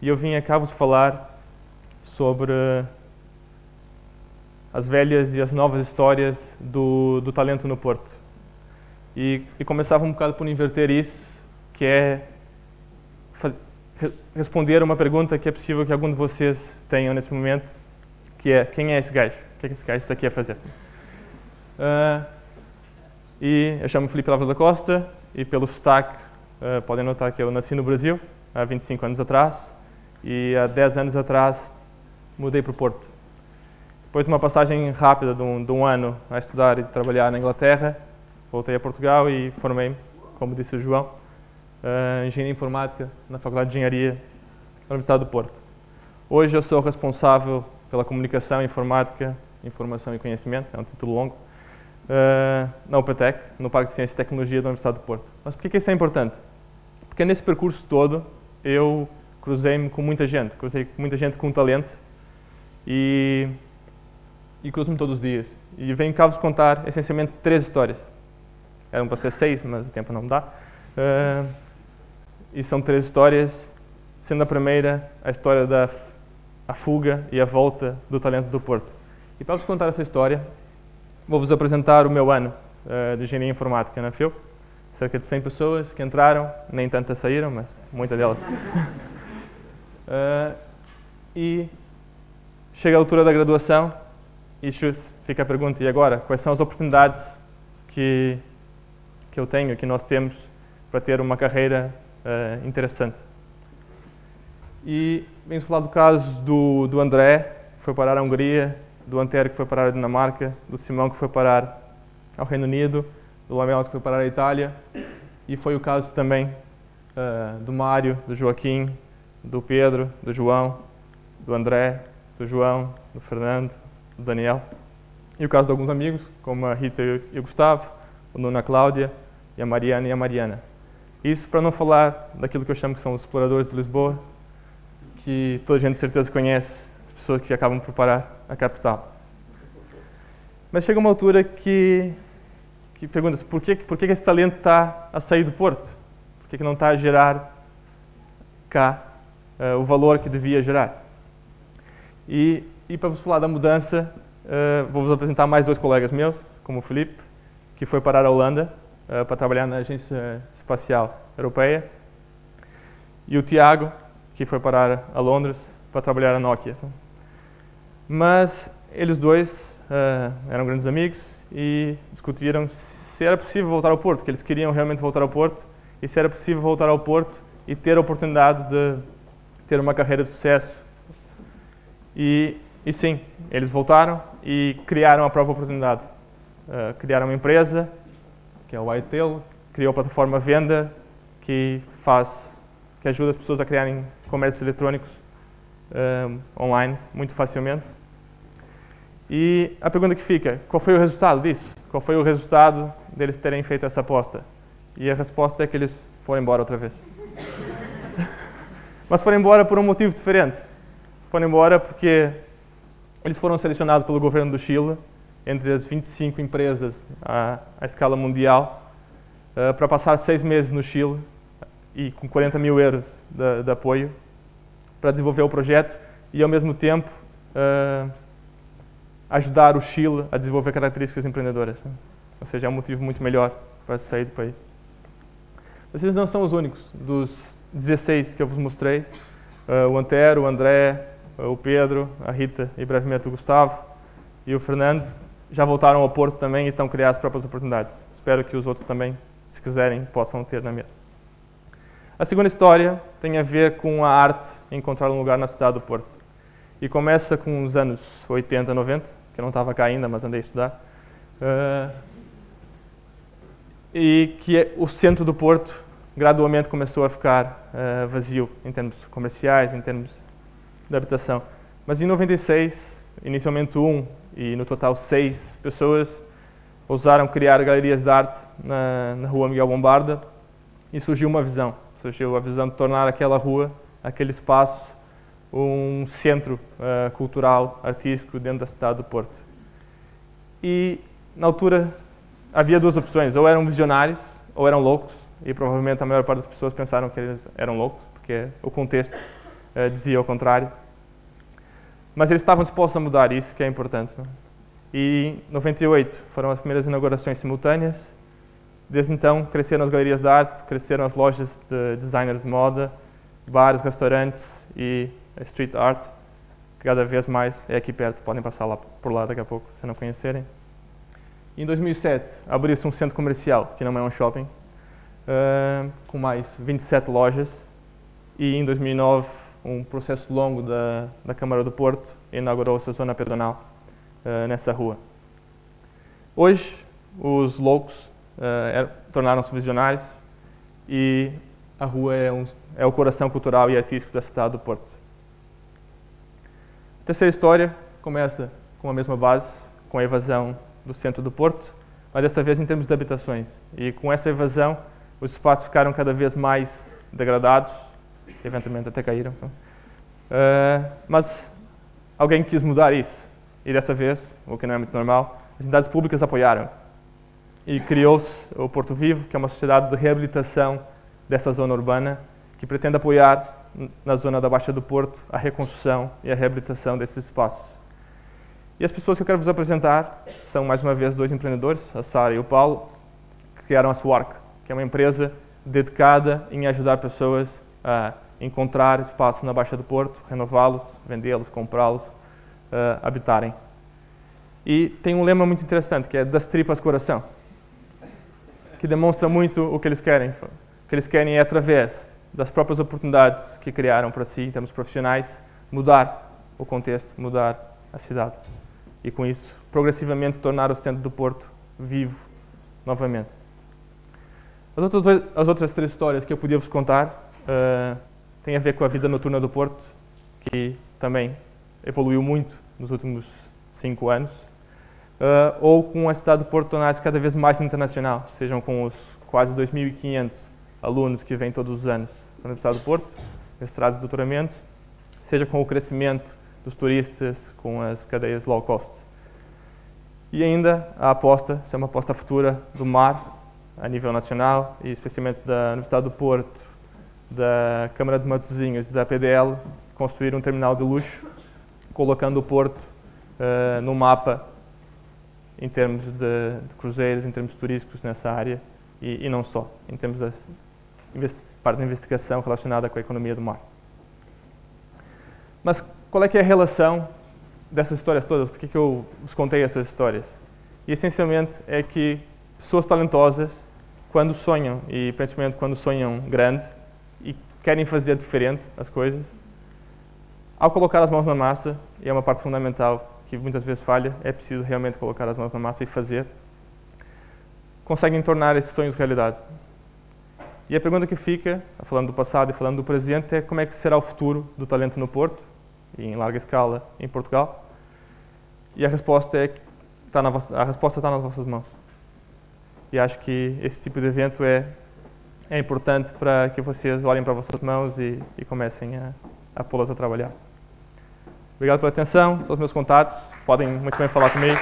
e eu vim cá vos falar sobre as velhas e as novas histórias do talento no Porto. E começava um bocado por inverter isso, que é responder uma pergunta que é possível que algum de vocês tenham nesse momento, que é: quem é esse gajo? O que é que esse gajo está aqui a fazer? E eu chamo-me Filipe Álvaro da Costa, e pelo sotaque podem notar que eu nasci no Brasil há 25 anos atrás, e há 10 anos atrás mudei para o Porto. Depois de uma passagem rápida de um ano a estudar e trabalhar na Inglaterra, voltei a Portugal e formei-me, como disse o João, em Engenharia Informática na Faculdade de Engenharia da Universidade do Porto. Hoje eu sou responsável pela Comunicação, Informática, Informação e Conhecimento, é um título longo, na UPTEC, no Parque de Ciência e Tecnologia da Universidade do Porto. Mas por que isso é importante? Porque nesse percurso todo eu cruzei-me com muita gente, com talento, e cruzo-me todos os dias. E venho cá vos contar essencialmente 3 histórias. Eram para ser 6, mas o tempo não me dá. E são 3 histórias, sendo a primeira a história da fuga e a volta do talento do Porto. E para vos contar essa história, vou-vos apresentar o meu ano de Engenharia Informática na FEU. Cerca de 100 pessoas que entraram, nem tantas saíram, mas muitas delas. E chega a altura da graduação e fica a pergunta: e agora? Quais são as oportunidades que eu tenho, que nós temos, para ter uma carreira interessante? E vem-se falar do caso do André, que foi parar à Hungria, do Antero, que foi parar à Dinamarca, do Simão, que foi parar ao Reino Unido, do Lamela, que foi parar à Itália, e foi o caso também do Mário, do Joaquim, do Pedro, do João, do André, do João, do Fernando, do Daniel, e o caso de alguns amigos, como a Rita e o Gustavo, o Nuno, a Cláudia, e a Mariana e a Mariana. Isso para não falar daquilo que eu chamo que são os exploradores de Lisboa, que toda a gente de certeza conhece, as pessoas que acabam por parar a capital. Mas chega uma altura que pergunta-se por que esse talento está a sair do Porto? Por que não está a gerar cá o valor que devia gerar? E para vos falar da mudança, vou-vos apresentar mais 2 colegas meus, como o Filipe, que foi parar a Holanda para trabalhar na Agência Espacial Europeia, e o Tiago, que foi parar a Londres para trabalhar na Nokia. Mas eles 2 eram grandes amigos e discutiram se era possível voltar ao Porto, que eles queriam realmente voltar ao Porto, e se era possível voltar ao Porto e ter a oportunidade de ter uma carreira de sucesso. E sim, eles voltaram e criaram a própria oportunidade. Criaram uma empresa, que é o Whitetail, criou a plataforma Venda, que ajuda as pessoas a criarem comércios eletrónicos online muito facilmente. E a pergunta que fica: qual foi o resultado disso? Qual foi o resultado deles terem feito essa aposta? E a resposta é que eles foram embora outra vez. Mas foram embora por um motivo diferente. Foram embora porque eles foram selecionados pelo governo do Chile, entre as 25 empresas à escala mundial, para passar 6 meses no Chile e com 40 mil euros de apoio para desenvolver o projeto e, ao mesmo tempo, ajudar o Chile a desenvolver características empreendedoras. Ou seja, é um motivo muito melhor para sair do país. Mas eles não são os únicos. Dos 16 que eu vos mostrei, o Antero, o André, o Pedro, a Rita e brevemente o Gustavo e o Fernando já voltaram ao Porto também e estão a criar as próprias oportunidades. Espero que os outros também, se quiserem, possam ter na mesma. A segunda história tem a ver com a arte encontrar um lugar na cidade do Porto. E começa com os anos 80, 90, que eu não estava cá ainda, mas andei a estudar. E que o centro do Porto gradualmente começou a ficar vazio em termos comerciais, em termos de habitação. Mas em 96, inicialmente 1 e no total 6 pessoas ousaram criar galerias de arte na rua Miguel Bombarda e surgiu uma visão. Surgiu a visão de tornar aquela rua, aquele espaço, um centro cultural, artístico dentro da cidade do Porto. E, na altura, havia 2 opções: ou eram visionários, ou eram loucos, e provavelmente a maior parte das pessoas pensaram que eles eram loucos, porque o contexto dizia o contrário. Mas eles estavam dispostos a mudar, isso que é importante. E em 98 foram as primeiras inaugurações simultâneas. Desde então cresceram as galerias de arte, cresceram as lojas de designers de moda, bares, restaurantes e a street art, que cada vez mais é aqui perto, podem passar lá por lá daqui a pouco, se não conhecerem. Em 2007 abriu-se um centro comercial, que não é um shopping, com mais 27 lojas, e em 2009 um processo longo da Câmara do Porto inaugurou-se a zona pedonal nessa rua. Hoje os loucos tornaram-se visionários e a rua é o coração cultural e artístico da cidade do Porto. A terceira história começa com a mesma base, com a evasão do centro do Porto, mas desta vez em termos de habitações. E com essa evasão, os espaços ficaram cada vez mais degradados, eventualmente até caíram. Mas alguém quis mudar isso. E dessa vez, o que não é muito normal, as entidades públicas apoiaram. E criou-se o Porto Vivo, que é uma sociedade de reabilitação dessa zona urbana, que pretende apoiar na zona da Baixa do Porto a reconstrução e a reabilitação desses espaços. E as pessoas que eu quero vos apresentar são, mais uma vez, dois empreendedores, a Sara e o Paulo, que criaram a Swark, que é uma empresa dedicada em ajudar pessoas a encontrar espaços na Baixa do Porto, renová-los, vendê-los, comprá-los, habitarem. E tem um lema muito interessante, que é das tripas coração, que demonstra muito o que eles querem. O que eles querem é, através das próprias oportunidades que criaram para si, em termos profissionais, mudar o contexto, mudar a cidade. E com isso, progressivamente, tornar o centro do Porto vivo novamente. As outras três histórias que eu podia vos contar têm a ver com a vida noturna do Porto, que também evoluiu muito nos últimos 5 anos, ou com a cidade do Porto tornar-se cada vez mais internacional, sejam com os quase 2.500 alunos que vêm todos os anos para a Universidade do Porto, mestrados e doutoramentos, seja com o crescimento dos turistas, com as cadeias low cost. E ainda a aposta, isso é uma aposta futura do mar, a nível nacional, e especialmente da Universidade do Porto, da Câmara de Matosinhos e da PDL, construir um terminal de luxo, colocando o Porto no mapa em termos de cruzeiros, em termos turísticos nessa área, e não só, em termos da parte da investigação relacionada com a economia do mar. Mas qual é que é a relação dessas histórias todas? Por que eu vos contei essas histórias? E essencialmente é que pessoas talentosas, quando sonham, e principalmente quando sonham grande, e querem fazer diferente as coisas, ao colocar as mãos na massa, e é uma parte fundamental que muitas vezes falha, é preciso realmente colocar as mãos na massa e fazer, conseguem tornar esses sonhos realidade. E a pergunta que fica, falando do passado e falando do presente, é como é que será o futuro do talento no Porto, e em larga escala em Portugal? E a resposta está nas vossas mãos. E acho que esse tipo de evento é importante para que vocês olhem para as vossas mãos e comecem a pô-las a trabalhar. Obrigado pela atenção, são os meus contatos, podem muito bem falar comigo.